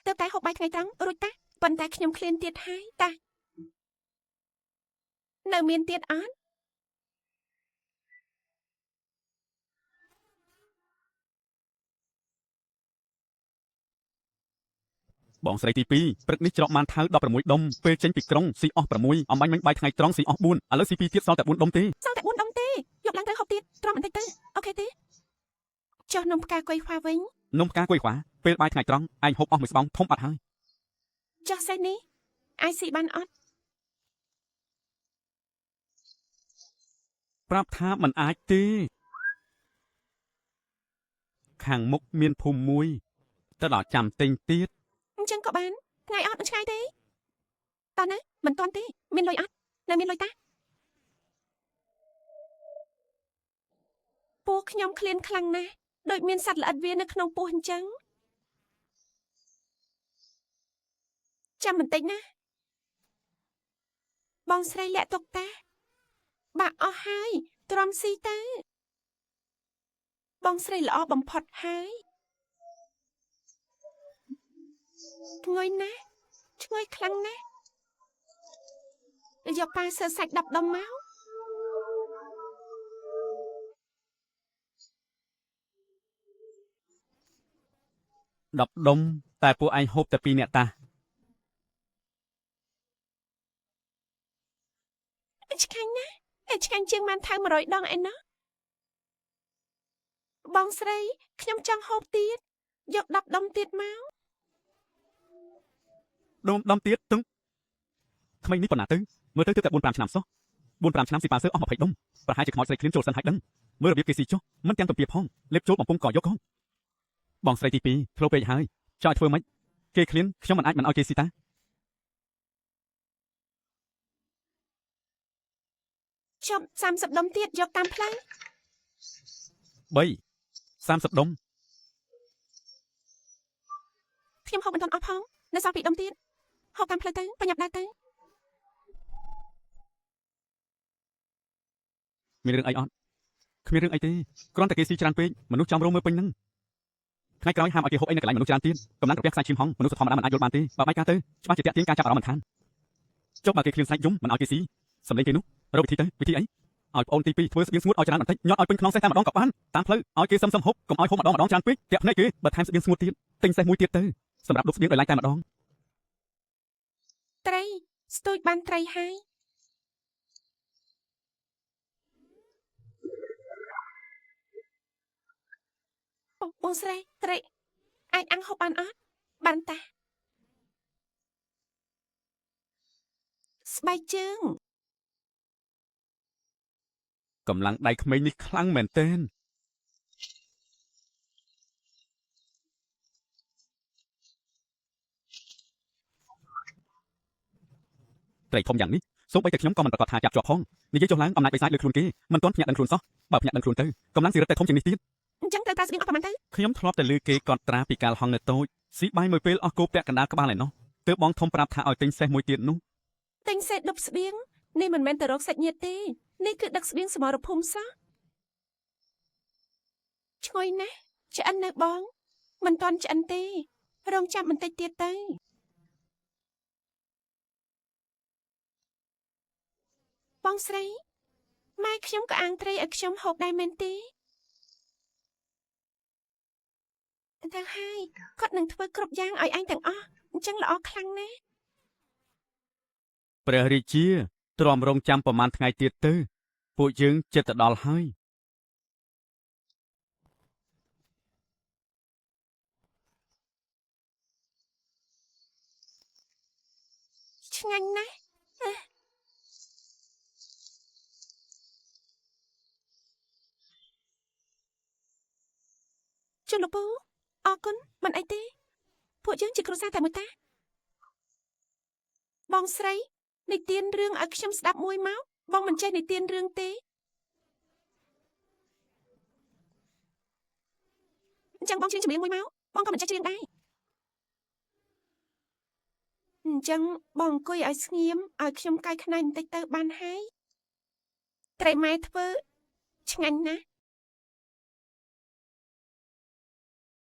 ទើបតែហូបបាយថ្ងៃត្រង់រួចតាប៉ុន្តែខ្ញុំឃ្លានទៀតហើយតានៅមានទៀតអត់បងស្រីទី2ព្រឹកនេះច្រកម៉ានថៅ16ដុំពេលចេញពីក្រុងស៊ីអស់6អំបញ្ញមិញបាយថ្ងៃត្រង់ស៊ីអស់4ឥឡូវស៊ី2ទៀតសល់តែ4ដុំទេសល់តែ4ដុំទេយកឡើងទៅហូបទៀតទ្រាំបន្តិចទៅអូខេទេចុះនំផ្កាគុយខ្វាវិញនំផ្កាគុយខ្វាពេលបាយថ្ងៃត្រង់ឯងហូបអស់មួយស្បោងធំអត់ហើយចុះសេះនេះអាចស៊ីបានអត់ប្រាប់ថាមិនអាចទេខាងមុខមានភូមិមួយទៅដល់ចាំទិញទៀតអញ្ចឹងក៏បានថ្ងៃអត់ឆ្ងាយទេតើណាមិនទាន់ទេមានលុយអត់នៅមានលុយតាពោះខ្ញុំឃ្លានខ្លាំងណាស់ដូចមានសត្វល្អិតវានៅក្នុងពោះអញ្ចឹងចាំបន្តិចណាបងស្រីលាក់ទុកតាបាក់អស់ហើយទ្រាំស៊ីទៅបងស្រីល្អបំផុតហើយឈ្ងុយណាស់ឈ្ងុយខ្លាំងណាស់យកប៉ាសើសាច់10ដុំមក10ដុំតែពួកឯងហូបតែ2នាក់តាឆ្ងាញ់ណាស់ឆ្ងាញ់ជាងម៉ានថៅ100ដងឯណោះបងស្រីខ្ញុំចង់ហូបទៀតយក10ដុំទៀតមកដុំទៀតទឹងក្មេងនេះប៉ុណ្ណាទៅមើលទៅតែ4-5ឆ្នាំសោះ4-5ឆ្នាំស៊ីប៉ាសើអស់20ដុំប្រហែលជាខ្មោចស្រីឃ្លានចូលសិនហើយដឹងមើលរបៀបគេស៊ីចុះមិនទាំងទំពាផងលេបចូលបំពង់ក៏យកកងបងស្រីទី2ធ្លោពេកហើយចង់ឲ្យធ្វើម៉េចគេឃ្លានខ្ញុំមិនអាចមិនឲ្យគេស៊ីតាជប់30ដុំទៀតយកតាមផ្លូវ30ដុំខ្ញុំហូបមិនទាន់អស់ផងនៅសល់2ដុំទៀតហូបតាមផ្លូវទៅប្រញាប់ដើរទៅមានរឿងអីអត់គ្មានរឿងអីទេគ្រាន់តែគេស៊ីច្រើនពេកមនុស្សចង់រោមមើលពេញហ្នឹងថ្ងៃក្រោយហាមឲ្យគេហូបអីនៅកន្លែងមនុស្សច្រើនទៀតកំណត់កាពះខ្សែឈីមហងមនុស្សធម្មតាមិនអាចយល់បានទេបើបាយការទៅច្បាស់ជាតាក់ទាញការចាប់អារម្មណ៍មិនខានចុះបើគេឃ្លានស្នែកយំមិនឲ្យគេស៊ីសម្លេងគេនោះរកវិធីទៅវិធីអីឲ្យបងអូនទី2ធ្វើស្បៀងស្ងួតឲ្យច្រើនបន្តិចញាត់ឲ្យពេញខ្នងសេះតែម្ដងក៏បានតាមផ្លូវឲ្យគេសឹមហូបកុំឲ្យហូបម្ដងច្រើនពេកតាក់ភ្នែកគេបើថែមស្បៀងស្ងួតទៀតទិញសេះមួយទៀតទៅសម្រាប់ដុតស្បៀងដោយឡែកតែម្ដងត្រីស្ទូចបានត្រីហើយបងស្រីត្រីអាចអាំងហូបបានអត់បានតាស្បែកជើងកម្លាំងដៃក្មេងនេះខ្លាំងមែនទែនត្រីធំយ៉ាងនេះសូម្បីតែខ្ញុំក៏មិនប្រកាសថាចាប់ជាប់ផងនិយាយចុះឡើងអំណាចបិសាចលើខ្លួនគេមិនទាន់ភ្ញាក់ដឹងខ្លួនសោះបើភ្ញាក់ដឹងខ្លួនទៅកម្លាំងស៊ីរឹតតែធំជាងនេះទៀតអញ្ចឹងត្រូវប្រើស្បៀងអស់ប្រហែលទៅខ្ញុំធ្លាប់តែលើគេកត់ត្រាពីកាលហងនៅតូចស៊ីបាយមួយពេលអស់គោពាក់កណ្ដាលក្បាលឯណោះទើបបងធំប្រាប់ថាឲ្យទិញសេះមួយទៀតនោះទិញសេះដុបស្បៀងនេះមិនមែនទៅរកសាច់ញាតិទេនេះគឺដឹកស្បៀងសមរភូមិសោះឈ្ងុយណាស់ឆ្អិននៅបងមិនទាន់ឆ្អិនទេរងចាំបន្តិចទៀតទៅបងស្រីម៉ែខ្ញុំក៏អាងត្រីឲ្យខ្ញុំហូបដែរមែនទេទៅហើយគាត់នឹងធ្វើគ្រប់យ៉ាងឲ្យឯងទាំងអស់អញ្ចឹងល្អខ្លាំងណាស់ព្រះរាជាទ្រាំរងចាំប្រហែលថ្ងៃទៀតទៅពួកយើងចិត្តទៅដល់ហើយឆ្ងាញ់ណាស់ជលោកពូអរគុណមិនអីទេពួកយើងជាគ្រួសារតែមួយតាបងស្រីនិទានរឿងឲ្យខ្ញុំស្ដាប់មួយមកបងមិនចេះនិទានរឿងទេអញ្ចឹងបងច្រៀងចម្រៀងមួយមកបងក៏មិនចេះច្រៀងដែរអញ្ចឹងបងអង្គុយឲ្យស្ងៀមឲ្យខ្ញុំកាយខ្នែបន្តិចទៅបានហើយត្រីម៉ែធ្វើឆ្ងាញ់ណាស់